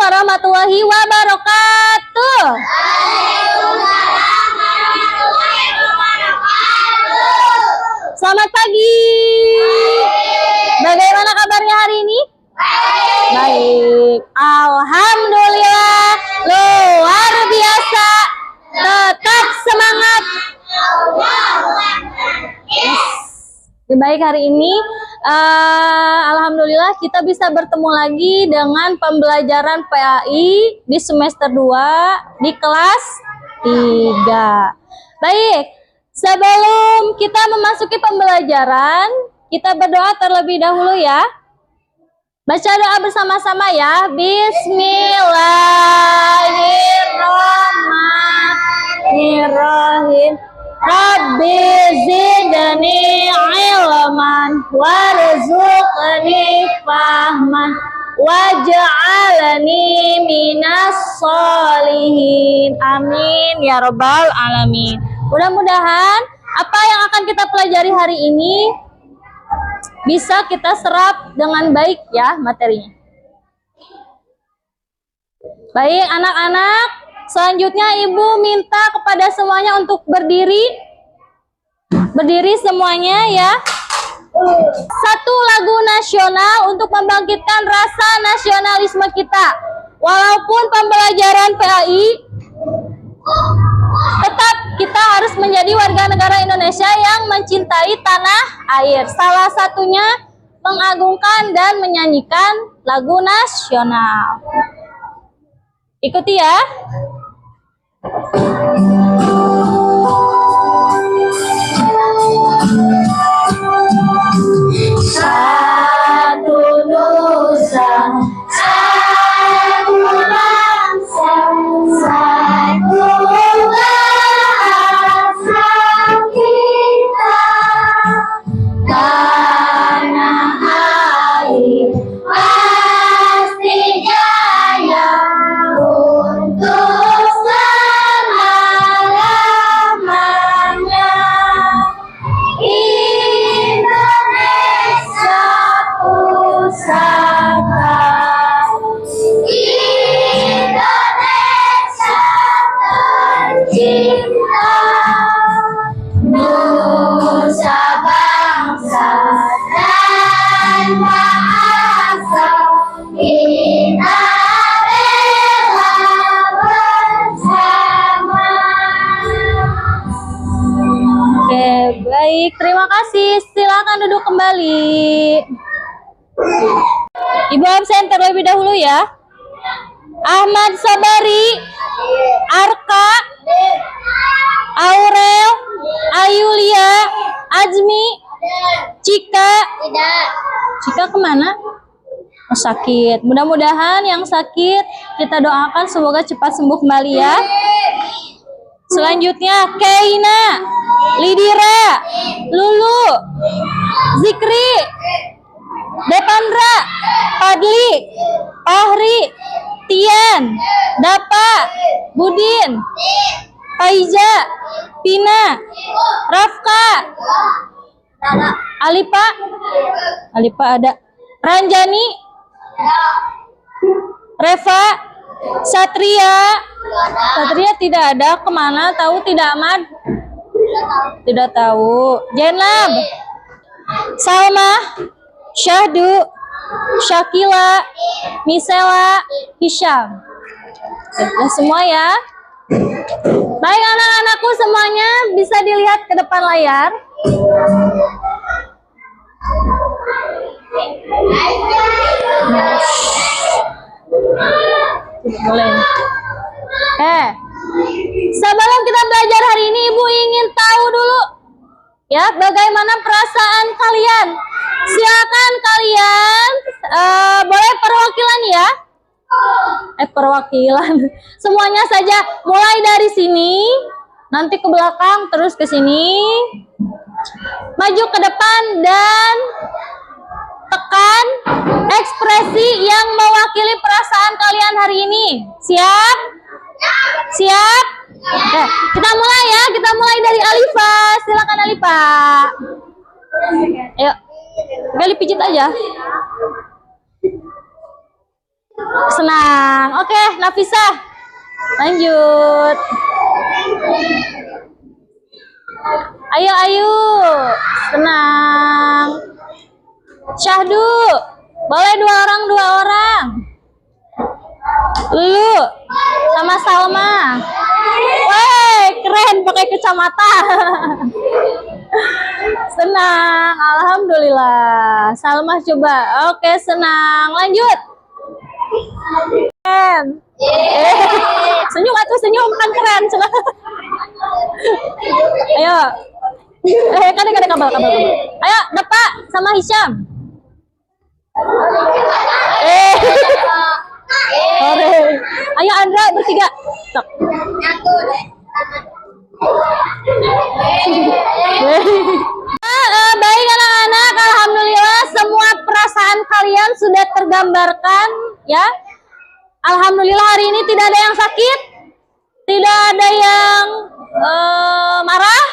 warahmatullahi wabarakatuh. Selamat pagi. Bagaimana kabarnya hari ini? Baik. Alhamdulillah, luar biasa. Tetap semangat. Baik, hari ini alhamdulillah kita bisa bertemu lagi dengan pembelajaran PAI di semester 2 di kelas 3. Baik, sebelum kita memasuki pembelajaran, kita berdoa terlebih dahulu ya. Baca doa bersama-sama ya. Bismillahirrahmanirrahim. Rabbi zidni ilman warzuqni fahman waj'alni minas sholihin. Amin ya rabbal alamin. Mudah-mudahan apa yang akan kita pelajari hari ini bisa kita serap dengan baik ya materinya. Baik anak-anak, selanjutnya Ibu minta kepada semuanya untuk berdiri. Berdiri semuanya ya. Satu lagu nasional untuk membangkitkan rasa nasionalisme kita. Walaupun pembelajaran PAI, tetap kita harus menjadi warga negara Indonesia yang mencintai tanah air. Salah satunya mengagungkan dan menyanyikan lagu nasional. Ikuti ya. Satu nusa, satu bangsa, satu bahasa kita, tanah air pasti jaya untuk selama-lamanya. Indonesia pusaka, Indonesia tercinta, nusa bangsa dan bahasa kita rela bersama. Oke, baik, terima kasih. Silakan duduk kembali. Ibu absen terlebih dahulu ya. Ahmad Sabari, Arka, Aurel, Ayulia, Azmi, Cika. Cika kemana? Oh, sakit. Mudah-mudahan yang sakit kita doakan semoga cepat sembuh kembali ya. Selanjutnya Keina, Lidira, Lulu, Zikri, Depandra, Padli, Pahri, Tian, Dapa, Budin, Faiza, Pina, Rafka, Alipa, Alipa ada, Ranjani, Reva, Satria, Satria tidak ada. Kemana? Tahu tidak, Ahmad? Tidak tahu. Jenab, Salma, Syahdu, Syakila, Misela, Hisham. Sudah semua ya. Baik anak-anakku semuanya bisa dilihat ke depan layar. Boleh. Sebelum kita belajar hari ini, Ibu ingin tahu dulu ya bagaimana perasaan kalian. Silakan kalian boleh perwakilan ya. Perwakilan. Semuanya saja, mulai dari sini, nanti ke belakang, terus ke sini. Maju ke depan dan tekan ekspresi yang mewakili perasaan kalian hari ini. Siap? Siap? Kita mulai ya. Kita mulai dari Alifa. Silakan Alifa. Ayo. Gali pijit aja. Senang. Senang. Oke, Nafisa. Lanjut. Ayo, ayo. Senang. Syahdu. Boleh 2 orang, 2 orang. Lulu sama Salma. Woi, keren pakai kacamata. Senang, alhamdulillah. Salma coba. Oke, senang. Lanjut. Keren. Senyum atuh, senyum kan keren. Ayo. Kan kabel. Ayo, Bapak sama Hisham. Sore. Ayo Andra bertiga. Tok. Baik anak-anak, alhamdulillah semua perasaan kalian sudah tergambarkan ya. Alhamdulillah hari ini tidak ada yang sakit, tidak ada yang marah,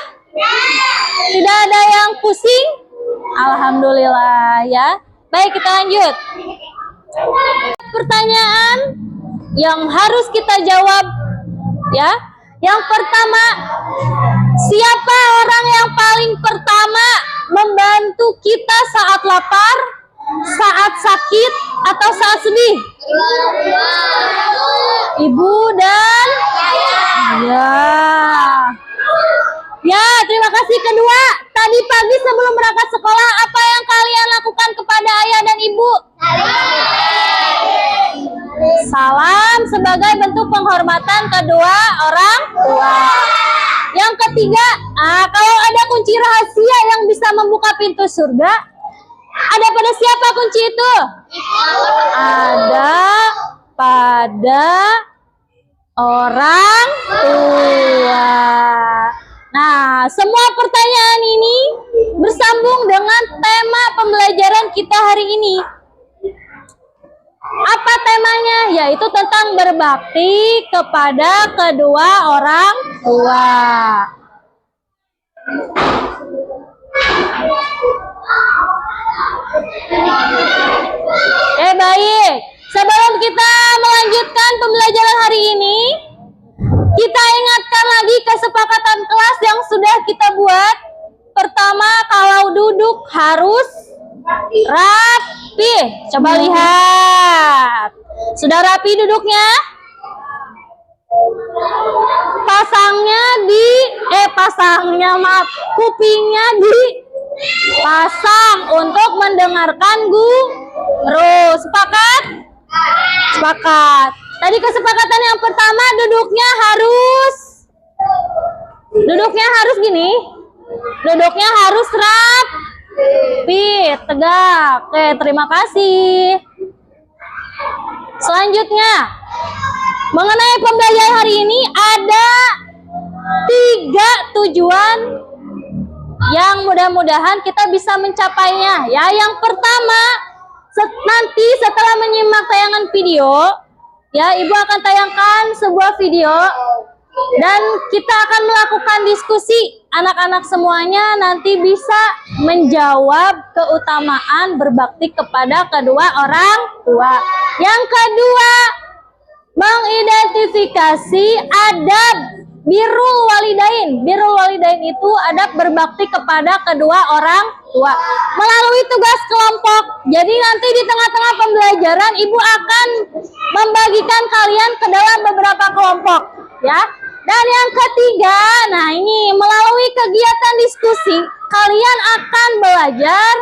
tidak ada yang pusing. Alhamdulillah ya. Baik, kita lanjut. Pertanyaan yang harus kita jawab ya. Yang pertama, siapa orang yang paling pertama membantu kita saat lapar, saat sakit, atau saat sedih? Ibu dan ya, terima kasih. Kedua, tadi pagi sebelum berangkat sekolah, apa yang kalian lakukan kepada ayah dan ibu? Salam sebagai bentuk penghormatan kedua orang tua. Yang ketiga, kalau ada kunci rahasia yang bisa membuka pintu surga, ada pada siapa kunci itu? Ada pada orang tua. Nah, semua pertanyaan ini bersambung dengan tema pembelajaran kita hari ini. Apa temanya? Yaitu tentang berbakti kepada kedua orang tua. Baik. Sebelum kita melanjutkan pembelajaran hari ini, kita ingatkan lagi kesepakatan kelas yang sudah kita buat. Pertama, kalau duduk harus rapi. Coba lihat. Sudah rapi duduknya? Kupingnya dipasang untuk mendengarkan guru. Sepakat? Sepakat. Tadi kesepakatan yang pertama duduknya harus gini. Duduknya harus rapi, tegak. Oke, terima kasih. Selanjutnya, mengenai pembelajaran hari ini ada 3 tujuan yang mudah-mudahan kita bisa mencapainya. Ya, yang pertama, nanti setelah menyimak tayangan video, ya, Ibu akan tayangkan sebuah video dan kita akan melakukan diskusi. Anak-anak semuanya nanti bisa menjawab keutamaan berbakti kepada kedua orang tua. Yang kedua, mengidentifikasi adab birrul walidain. Birrul walidain itu adab berbakti kepada kedua orang tua melalui tugas kelompok. Jadi nanti di tengah-tengah pembelajaran Ibu akan membagikan kalian ke dalam beberapa kelompok, ya. Dan yang ketiga, nah ini melalui kegiatan diskusi kalian akan belajar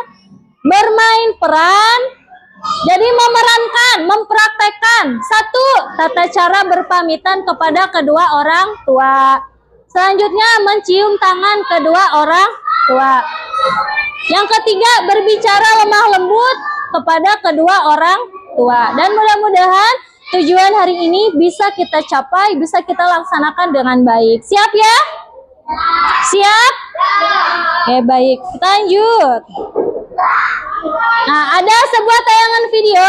bermain peran. Jadi memerankan, mempraktekkan. 1, tata cara berpamitan kepada kedua orang tua. Selanjutnya, mencium tangan kedua orang tua. Yang ketiga, berbicara lemah lembut kepada kedua orang tua. Dan mudah-mudahan tujuan hari ini bisa kita capai, bisa kita laksanakan dengan baik. Siap ya? Siap? Oke, baik. Kita lanjut. Nah, ada sebuah tayangan video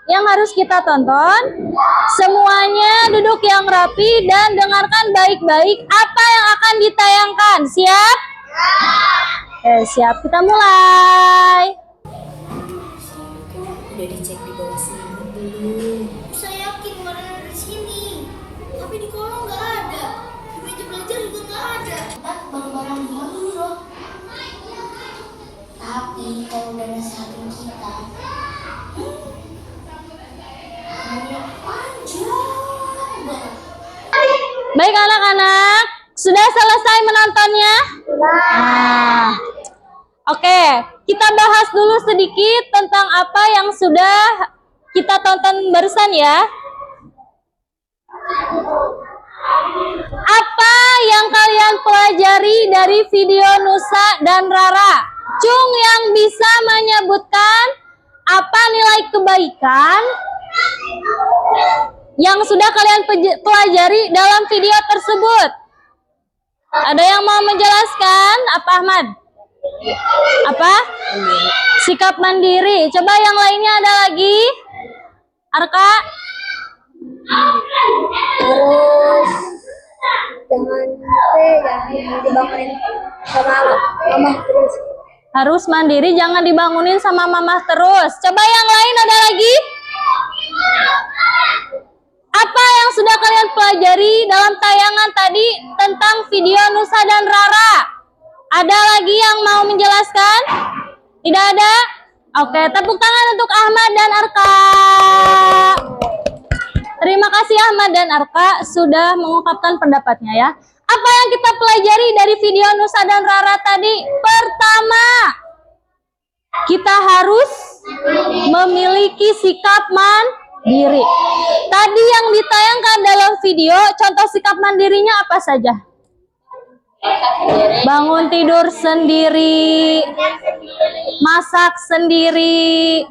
yang harus kita tonton. Semuanya duduk yang rapi dan dengarkan baik-baik apa yang akan ditayangkan. Siap? Oke, siap. Kita mulai. Udah dicek di bawah sini belum? Saya yakin kemarin Tapi kalau udah nasehatin kita, panjang banget. Baik anak-anak, sudah selesai menontonnya? Nah, oke, kita bahas dulu sedikit tentang apa yang sudah kita tonton barusan ya. Apa yang kalian pelajari dari video Nusa dan Rara? Cung yang bisa menyebutkan apa nilai kebaikan yang sudah kalian pelajari dalam video tersebut? Ada yang mau menjelaskan? Apa Ahmad? Apa? Sikap mandiri. Coba yang lainnya ada lagi? Arka? Terus jangan dibangunin sama mama terus. Harus mandiri, jangan dibangunin sama mama terus. Coba yang lain ada lagi? Apa yang sudah kalian pelajari dalam tayangan tadi tentang video Nusa dan Rara? Ada lagi yang mau menjelaskan? Tidak ada? Oke, tepuk tangan untuk Ahmad dan Arka. Terima kasih Ahmad dan Arka sudah mengungkapkan pendapatnya ya. Apa yang kita pelajari dari video Nusa dan Rara tadi? Pertama, kita harus memiliki sikap mandiri. Tadi yang ditayangkan dalam video, contoh sikap mandirinya apa saja? Bangun tidur sendiri, masak sendiri.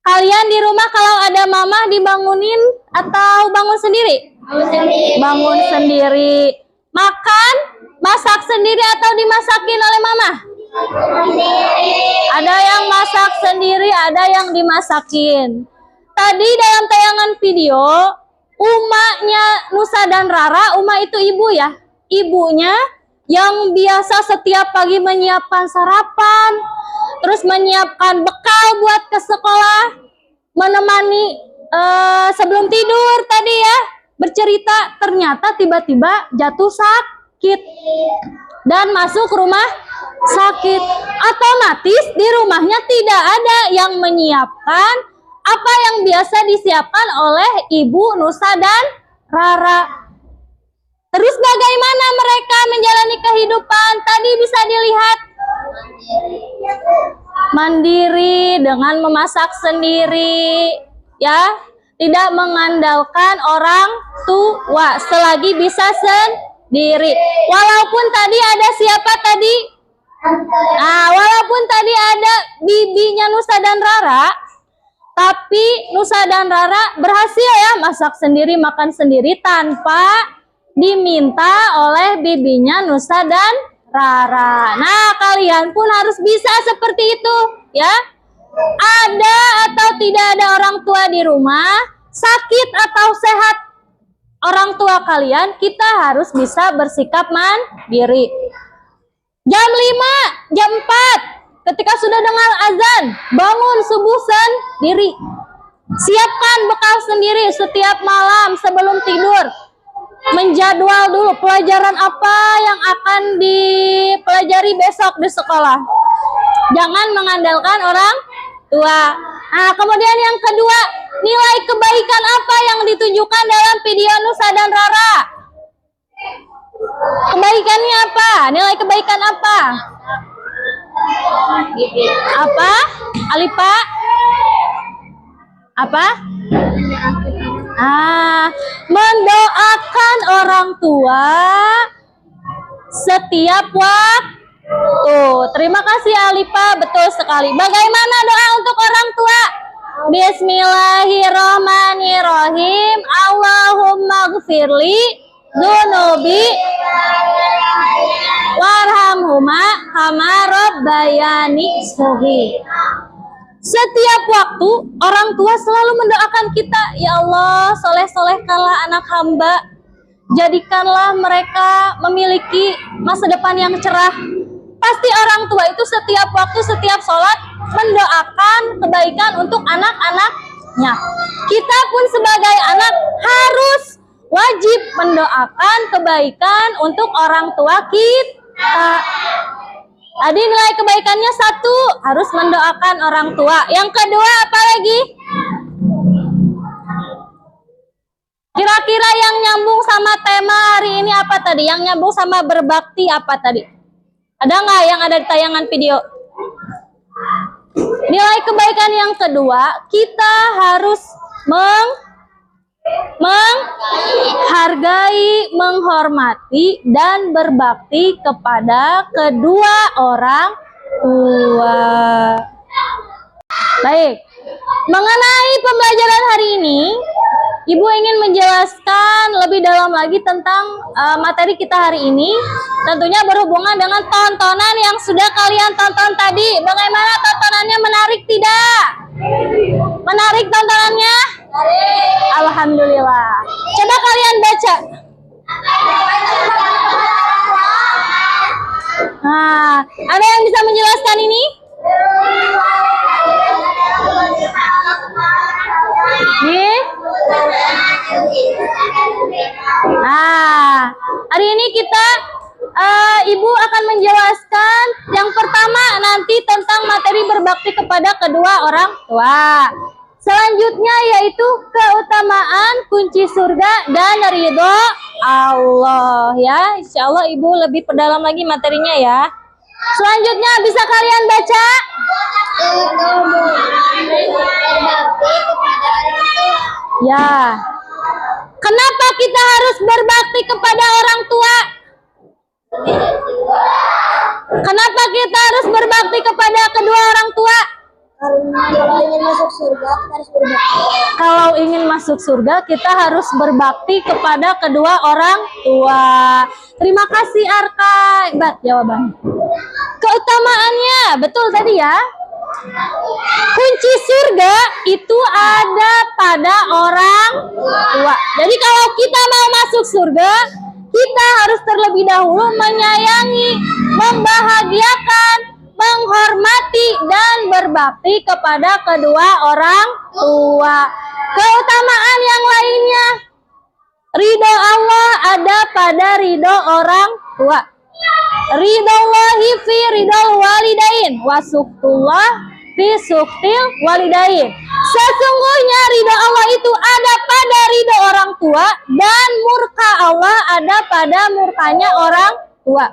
Kalian di rumah kalau ada mama dibangunin atau bangun sendiri? Bangun sendiri. Makan, masak sendiri atau dimasakin oleh mama? Ada yang masak sendiri, ada yang dimasakin. Tadi dalam tayangan video, Umanya Nusa dan Rara, Uma itu ibu ya. Ibunya yang biasa setiap pagi menyiapkan sarapan, terus menyiapkan bekal buat ke sekolah, menemani sebelum tidur tadi ya, bercerita ternyata tiba-tiba jatuh sakit dan masuk rumah sakit. Otomatis di rumahnya tidak ada yang menyiapkan apa yang biasa disiapkan oleh Ibu Nusa dan Rara. Terus bagaimana mereka menjalani kehidupan? Tadi bisa dilihat mandiri dengan memasak sendiri, ya, tidak mengandalkan orang tua selagi bisa sendiri. Walaupun tadi ada siapa tadi? Nah, walaupun tadi ada bibinya Nusa dan Rara, tapi Nusa dan Rara berhasil ya masak sendiri, makan sendiri tanpa diminta oleh bibinya Nusa dan Rara. Nah, kalian pun harus bisa seperti itu, ya. Ada atau tidak ada orang tua di rumah, sakit atau sehat orang tua kalian, kita harus bisa bersikap mandiri. Jam 5, jam 4, ketika sudah dengar azan, bangun subuh sendiri. Siapkan bekal sendiri setiap malam sebelum tidur. Menjadwal dulu pelajaran apa yang akan dipelajari besok di sekolah. Jangan mengandalkan orang tua. Nah, kemudian yang kedua, nilai kebaikan apa yang ditunjukkan dalam video Nusa dan Rara? Kebaikannya apa? Nilai kebaikan apa? Apa? Alipa? Apa? Mendoakan orang tua setiap waktu. Terima kasih Alipa, betul sekali. Bagaimana doa untuk orang tua? Bismillahirrahmanirrahim. Allahumma gfirli dunubi warhamhuma kama rabbayani shaghira. Setiap waktu orang tua selalu mendoakan kita, ya Allah, soleh-solehkanlah anak hamba, jadikanlah mereka memiliki masa depan yang cerah. Pasti orang tua itu setiap waktu, setiap sholat mendoakan kebaikan untuk anak-anaknya. Kita pun sebagai anak harus wajib mendoakan kebaikan untuk orang tua kita. Tadi nilai kebaikannya 1, harus mendoakan orang tua. Yang kedua apa lagi? Kira-kira yang nyambung sama tema hari ini apa tadi? Yang nyambung sama berbakti apa tadi? Ada nggak yang ada di tayangan video? Nilai kebaikan yang kedua, kita harus menghargai, menghormati, dan berbakti kepada kedua orang tua. Baik, mengenai pembelajaran hari ini, Ibu ingin menjelaskan lebih dalam lagi tentang materi kita hari ini. Tentunya berhubungan dengan tontonan yang sudah kalian tonton tadi. Bagaimana tontonannya, menarik tidak? Menarik tontonannya? Alhamdulillah. Coba kalian baca. Nah, ada yang bisa menjelaskan ini? Nih. Nah, hari ini kita Ibu akan menjelaskan yang pertama nanti tentang materi berbakti kepada kedua orang tua. Selanjutnya yaitu keutamaan kunci surga dan ridho Allah ya. Insya Allah Ibu lebih perdalam lagi materinya ya. Selanjutnya bisa kalian baca? Ya. Kenapa kita harus berbakti kepada orang tua? Kenapa kita harus berbakti kepada kedua orang tua? Karena kalau ingin masuk surga kita harus berbakti. Kalau ingin masuk surga kita harus berbakti kepada kedua orang tua. Terima kasih Arka. Bat jawaban. Keutamaannya betul tadi ya. Kunci surga itu ada pada orang tua. Jadi kalau kita mau masuk surga, kita harus terlebih dahulu menyayangi, membahagiakan, menghormati, dan berbakti kepada kedua orang tua. Keutamaan yang lainnya, ridho Allah ada pada ridho orang tua. Ridhollahi fi ridhol walidain wasuktullah fi suktil walidain. Sesungguhnya ridho Allah itu ada pada ridho orang tua dan murka Allah ada pada murkanya orang tua.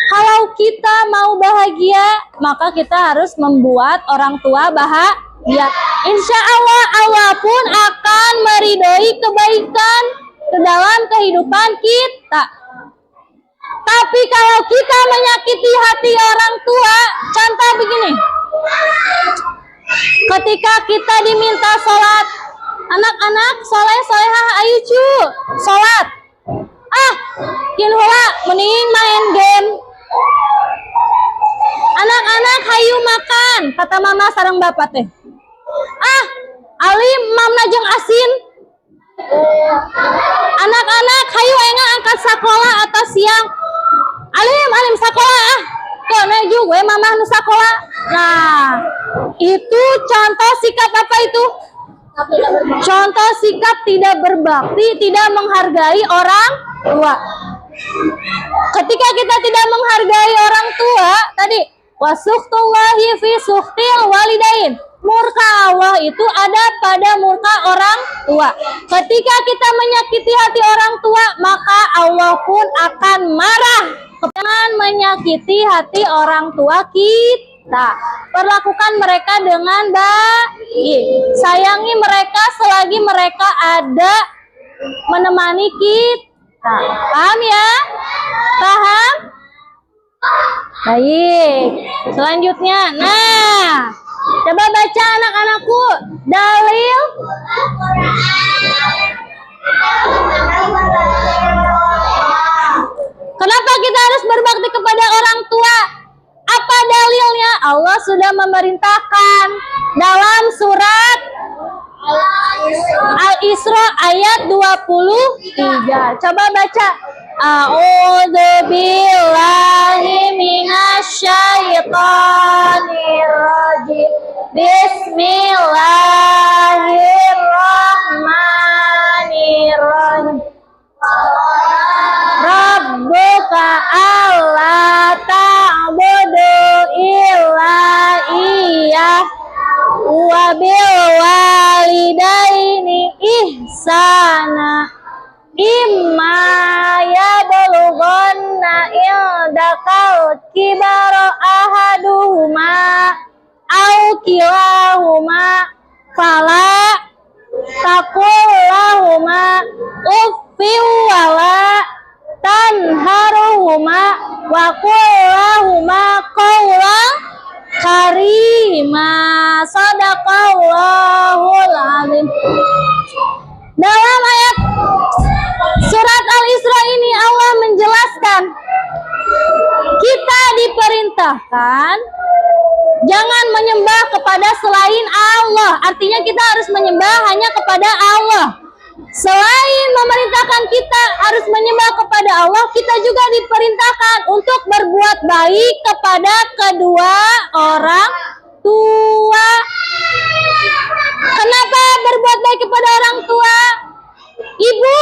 Kalau kita mau bahagia, maka kita harus membuat orang tua bahagia. Insya Allah, Allah pun akan meridhoi kebaikan ke dalam kehidupan kita. Tapi kalau kita menyakiti hati orang tua, contoh begini. Ketika kita diminta sholat, anak-anak soleh-solehah ayo cu, sholat. Kinhula mending main game. Anak-anak hayu makan, kata mama sareng bapak teh. Alim mamna jeung asin. Anak-anak hayu enggak angkat sekolah atau siang. Alim sekolah kok neju gue mama nu sekolah. Nah, itu contoh sikap apa itu? Contoh sikap tidak berbakti, tidak menghargai orang tua. Ketika kita tidak menghargai orang tua, tadi wasuktullahi fi suktil walidain. Murka Allah itu ada pada murka orang tua. Ketika kita menyakiti hati orang tua, maka Allah pun akan marah. Jangan menyakiti hati orang tua kita. Perlakukan mereka dengan baik. Sayangi mereka selagi mereka ada menemani kita. Paham ya? Paham? Baik. Selanjutnya, nah, coba baca anak-anakku dalil. Kenapa kita harus berbakti kepada orang tua? Apa dalilnya? Allah sudah memerintahkan dalam surat Al-Isra ayat 23. Coba baca. A'udzubillahi minasyaitonirrajim. Bismillahirrahmanirrahim. Rabbuka alla ta'budu fala taqullahuma uffin wala tanharuhuma wa qullahuma qawlan karima. Shadaqallahul azim. Dalam ayat surat Al-Isra ini Allah menjelaskan kita diperintahkan jangan menyembah kepada selain Allah. Artinya kita harus menyembah hanya kepada Allah. Selain memerintahkan kita harus menyembah kepada Allah, kita juga diperintahkan untuk berbuat baik kepada kedua orang tua. Kenapa berbuat baik kepada orang tua? Ibu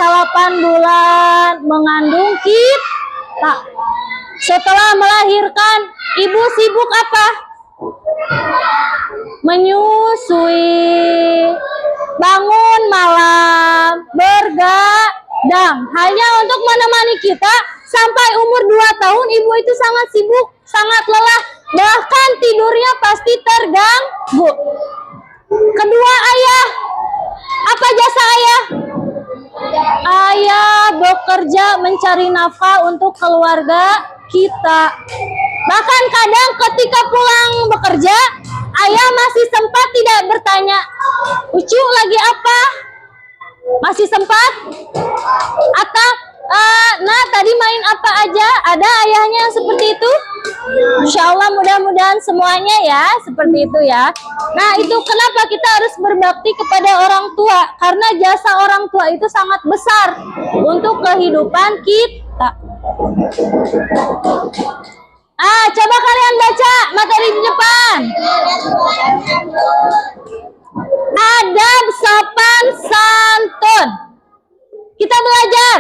8 bulan mengandung kita. Setelah melahirkan, ibu sibuk apa? Menyusui, bangun malam, bergadang. Hanya untuk menemani kita sampai umur 2 tahun, ibu itu sangat sibuk, sangat lelah. Bahkan tidurnya pasti terganggu. Kedua, ayah. Apa jasa ayah? Ayah bekerja mencari nafkah untuk keluarga kita. Bahkan kadang ketika pulang bekerja, ayah masih sempat tidak bertanya, Ucu lagi apa? Masih sempat? Atau nah tadi main apa aja? Ada ayahnya yang seperti itu? Insya Allah mudah-mudahan semuanya ya seperti itu ya. Nah itu kenapa kita harus berbakti kepada orang tua, karena jasa orang tua itu sangat besar untuk kehidupan kita. Coba kalian baca materi di depan. Adab sopan santun. Kita belajar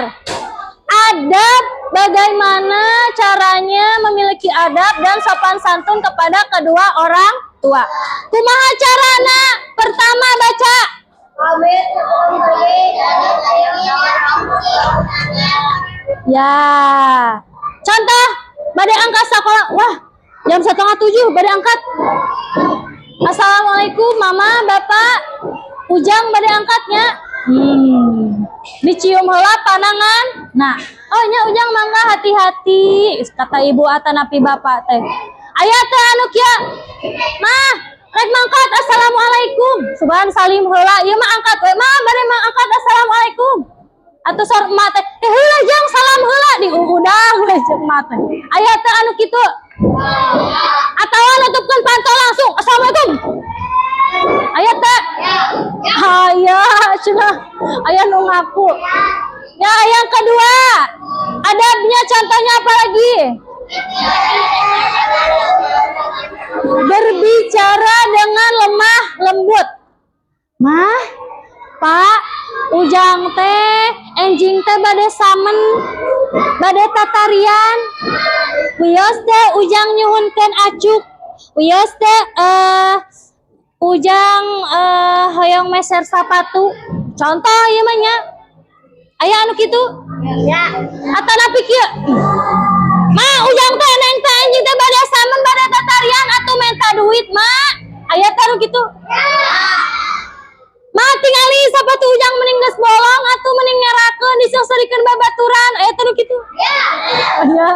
adab, bagaimana caranya memiliki adab dan sopan santun kepada kedua orang tua. Kumaha carana? Pertama baca. Ya. Contoh, badai angkat sekolah. Wah, jam 6:30 badai angkat. Assalamualaikum mama, bapak. Ujang badai angkatnya. Dicium heula panangan. Nah, oh nya Ujang mangga hati-hati. Kata ibu atanapi bapak teh. Aya teh anu kieu. Mah, rek mangkat assalamualaikum. Subhan salim heula. Ieu mah angkat we. Mah, bade mah angkat assalamualaikum. Atuh sor emak teh, heula Jang salam heula diudang we jeung emak teh. Aya teh anu kitu. Atawa nutupkeun pantau langsung. Assalamualaikum. Aya teh. Aya cenah. Aya nu ngaku. Ya, yang kedua. Adabnya contohnya apa lagi? Berbicara dengan lemah lembut. Mah, Pak, Ujang teh, enjing teh bade samen, bade tatarian. Wios teh Ujang nyuhunkeun acuk. Wios teh Ujang hoyong meser sapatu. Contoh ieu mah nya. Aya anu kitu? Ya. Atanapi kieu. Mah, Ujang teh neng teh enjing teh bade samen, bade tatarian atuh minta duit, Mak. Aya teh anu kitu? Ya. Mah tingali sapatu Ujang mending geus bolong atuh mending ngerakeun diseurikeun babaturan. Aya teh anu kitu? Ya. Ya.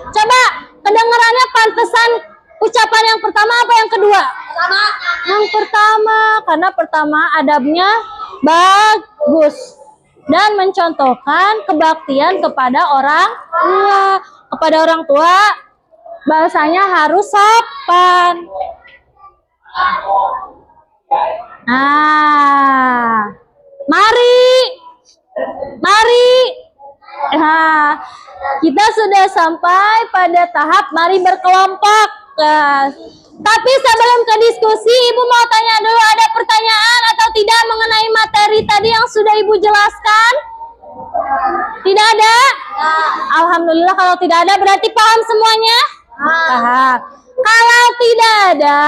Coba kedengarannya pantesan ucapan yang pertama apa yang kedua? Pertama. Yang pertama, karena pertama adabnya bagus dan mencontohkan kebaktian kepada orang tua. Kepada orang tua bahasanya harus sopan. Nah, mari. Nah, kita sudah sampai pada tahap mari berkelompok. Tapi sebelum ke diskusi, Ibu mau tanya dulu, ada pertanyaan atau tidak mengenai materi tadi yang sudah Ibu jelaskan? Tidak ada? Alhamdulillah, kalau tidak ada berarti paham semuanya? Paham. Kalau tidak ada,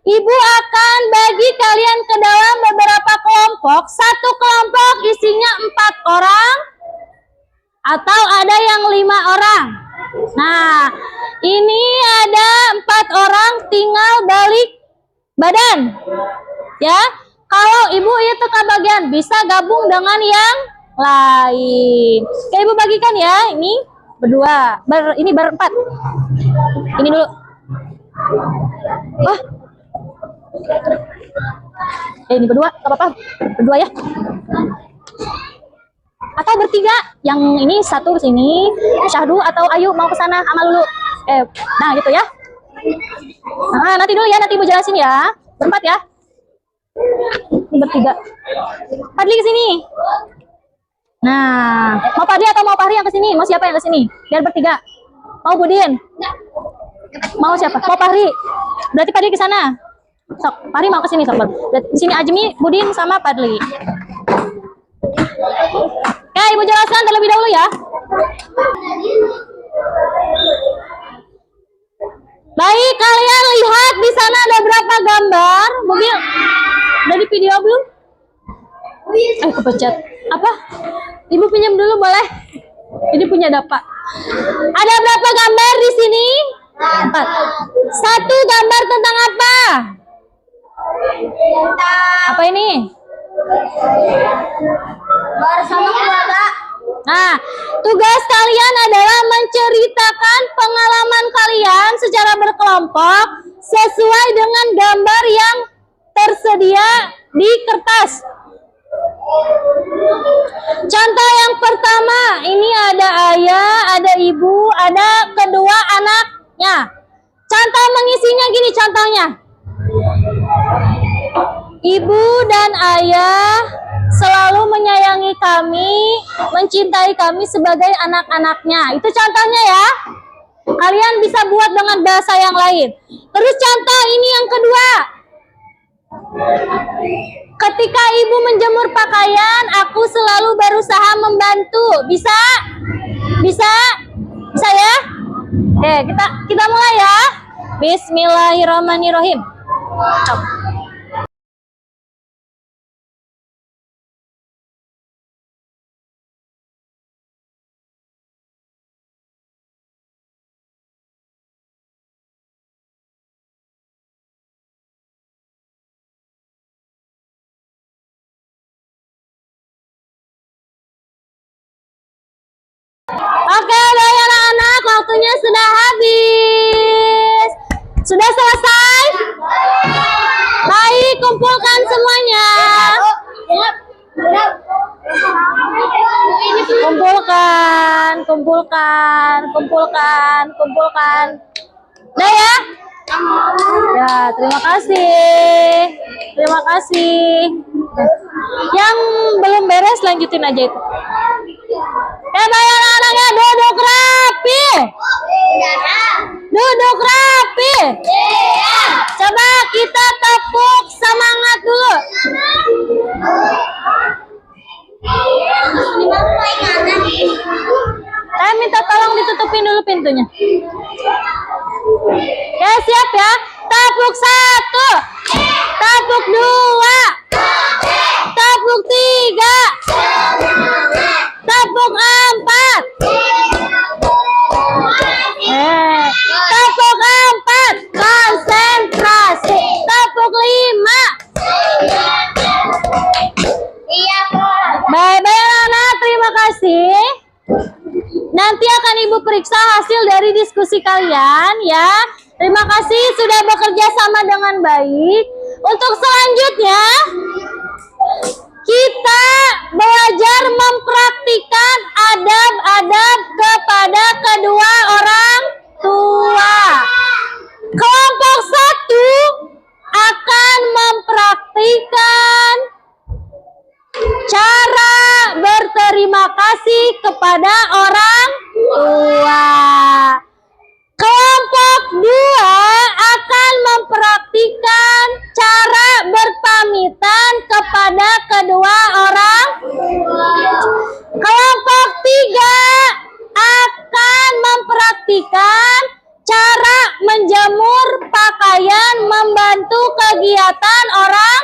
Ibu akan bagi kalian ke dalam beberapa kelompok. Satu kelompok isinya 4 orang atau ada yang 5 orang. Nah, ini ada 4 orang tinggal balik badan. Ya, kalau ibu itu kebagian bisa gabung dengan yang lain. Oke, ibu bagikan ya. Ini berdua, ini berempat. Ini dulu. Oh. Ini berdua, gak apa-apa. Berdua ya. Atau bertiga. Yang ini satu ke sini, Syahdu atau Ayu mau ke sana sama Lulu. Nah gitu ya. Nah, nanti dulu ya, nanti ibu jelasin ya. Berempat ya. Ini bertiga. Padli ke sini. Nah, mau Padli atau mau Fahri yang ke sini? Mau siapa yang ke sini? Biar bertiga. Mau Budin? Mau siapa? Mau Fahri. Berarti Padli ke sana. Sok, Fahri mau ke sini, sok. Di sini Ajmi, Budin sama Padli. Oke, ibu jelaskan terlebih dahulu ya. Baik, kalian lihat di sana ada berapa gambar? Mungkin udah di video belum? Kepencet. Apa? Ibu pinjam dulu boleh? Ini punya Dapa. Ada berapa gambar di sini? 4. Satu gambar tentang apa? Apa ini? Bersama keluarga. Nah, tugas kalian adalah menceritakan pengalaman kalian secara berkelompok sesuai dengan gambar yang tersedia di kertas. Contoh yang pertama, ini ada ayah, ada ibu, ada kedua anaknya. Contoh mengisinya gini contohnya. Ibu dan ayah selalu menyayangi kami, mencintai kami sebagai anak-anaknya. Itu contohnya ya. Kalian bisa buat dengan bahasa yang lain. Terus contoh ini yang kedua. Ketika ibu menjemur pakaian, aku selalu berusaha membantu. Bisa? Bisa? Bisa ya? Oke, kita mulai ya. Bismillahirrahmanirrahim. Stop. Oke, baik anak-anak, waktunya sudah habis. Sudah selesai? Baik, kumpulkan semuanya. Kumpulkan. Udah ya? Ya, terima kasih. Yang belum beres lanjutin aja itu. Baik anak-anaknya, duduk rapi. Coba kita tepuk semangat dulu. Saya minta tolong ditutupin dulu pintunya. Ya, siap ya. Tepuk 1, tepuk 2, tepuk 3, tepuk 4. Tepuk 4, konsentrasi. Tepuk 5. Iya, Pak. Baik anak, terima kasih. Nanti akan Ibu periksa hasil dari diskusi kalian ya. Terima kasih sudah bekerja sama dengan baik. Untuk selanjutnya kita belajar mempraktikkan adab-adab kepada kedua orang tua. Kelompok 1 akan mempraktikkan cara berterima kasih kepada orang tua. Kelompok 2 akan mempraktikkan cara berpamitan kepada kedua orang. Kelompok 3 akan mempraktikkan cara menjemur pakaian, membantu kegiatan orang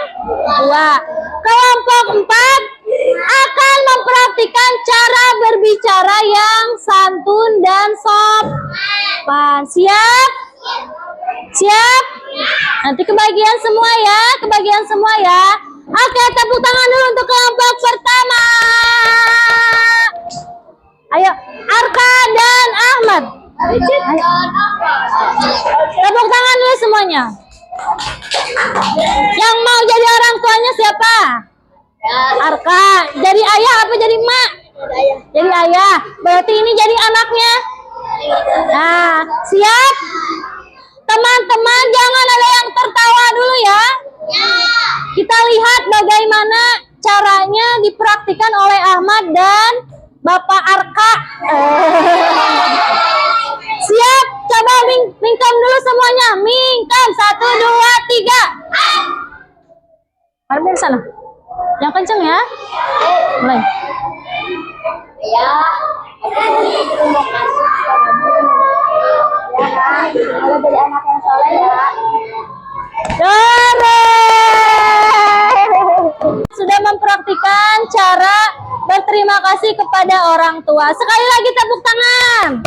tua. Kelompok 4 akan mempraktikkan cara berbicara yang santun dan sopan. Siap? Siap? Nanti kebagian semua ya, kebagian semua ya. Oke, tepuk tangan dulu untuk kelompok pertama. Ayo, Arka dan Ahmad. Ayo. Tepuk tangan dulu semuanya. Yang mau jadi orang tuanya siapa? Arka. Jadi ayah apa jadi emak? Jadi ayah. Berarti ini jadi anaknya. Nah, siap? Teman-teman jangan ada yang tertawa dulu ya. Kita lihat bagaimana caranya dipraktikkan oleh Ahmad dan Bapak Arka. Siap? Coba mingkem dulu semuanya. Mingkem. 1, 2, 3. Ada di sana. Yang kenceng ya. Mulai. Ya. Terima kasih kepada guru. Ya kan? Kalau jadi anak yang soleh ya. Sudah mempraktikkan cara berterima kasih kepada orang tua. Sekali lagi tepuk tangan.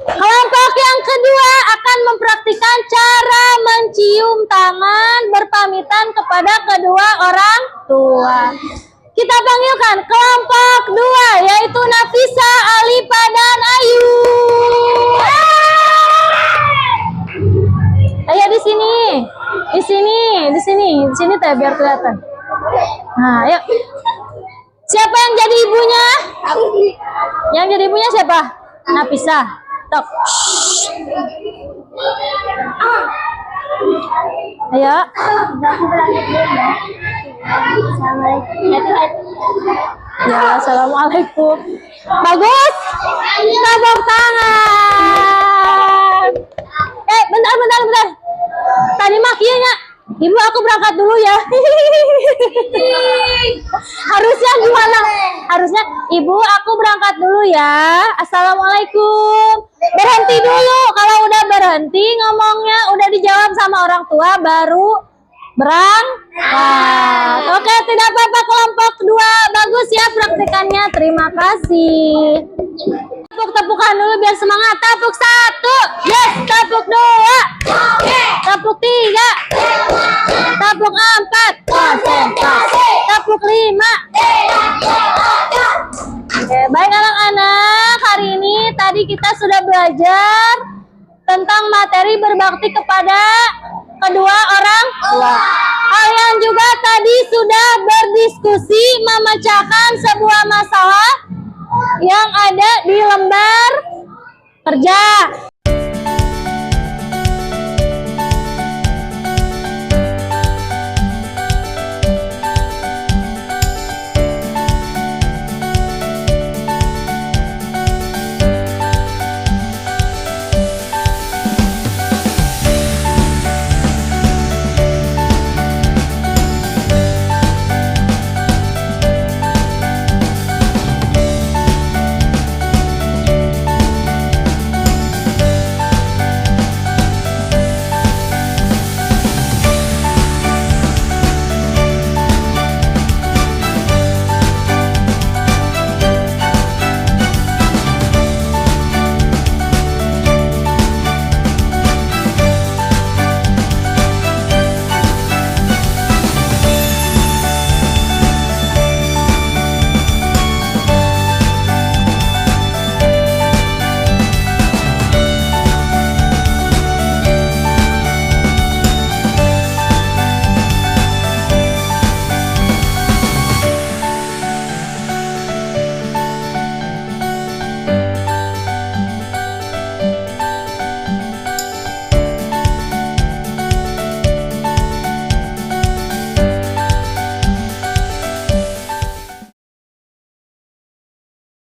Kelompok yang kedua akan mempraktikkan cara mencium tangan berpamitan kepada kedua orang tua. Kita panggilkan kelompok 2 yaitu Nafisa, Alifa, dan Ayu. Ayo di sini. Di sini teh biar kelihatan. Nah, ayo. Siapa yang jadi ibunya? Yang jadi ibunya siapa? Nafisa. Tok. Ayo. Ya, assalamualaikum. Bagus. Tepuk tangan. Bentar. Tadi makinya. Ibu aku berangkat dulu ya. Harusnya gimana? Harusnya ibu aku berangkat dulu ya. Assalamualaikum. Berhenti dulu. Kalau udah berhenti ngomongnya udah dijawab sama orang tua baru berangkat. Oke, tidak apa-apa kelompok 2. Bagus ya praktikannya. Terima kasih. Tepuk-tepukan dulu biar semangat. Tepuk 1. Yes, tepuk 2. Tepuk 3. Tepuk 4. Konsentrasi. Tepuk 5. Oke, baik anak-anak. Hari ini tadi kita sudah belajar tentang materi berbakti kepada kedua orang tua. Kalian juga tadi sudah berdiskusi memecahkan sebuah masalah yang ada di lembar kerja.